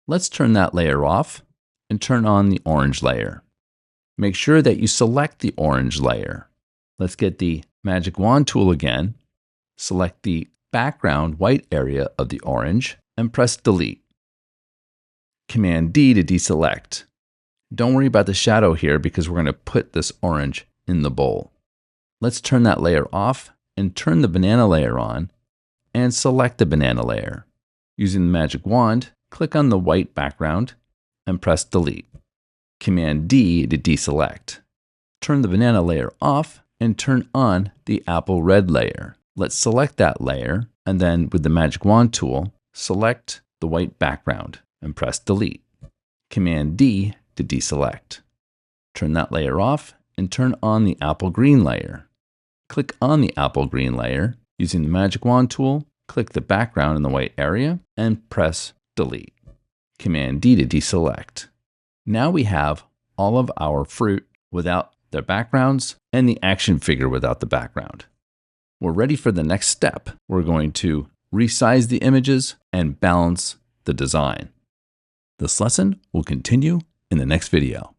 Let's turn that layer off and turn on the orange layer. Make sure that you select the orange layer. Let's get the Magic Wand tool again, select the background white area of the orange, and press Delete. Command D to deselect. Don't worry about the shadow here because we're going to put this orange in the bowl. Let's turn that layer off and turn the banana layer on and select the banana layer. Using the Magic Wand, click on the white background and press Delete. Command D to deselect. Turn the banana layer off and turn on the apple red layer. Let's select that layer and then with the Magic Wand tool, select the white background and press Delete. Command D to deselect. Turn that layer off and turn on the apple green layer. Click on the apple green layer. Using the Magic Wand tool, click the background in the white area and press Delete. Command D to deselect. Now we have all of our fruit without their backgrounds and the action figure without the background. We're ready for the next step. We're going to resize the images and balance the design. This lesson will continue in the next video.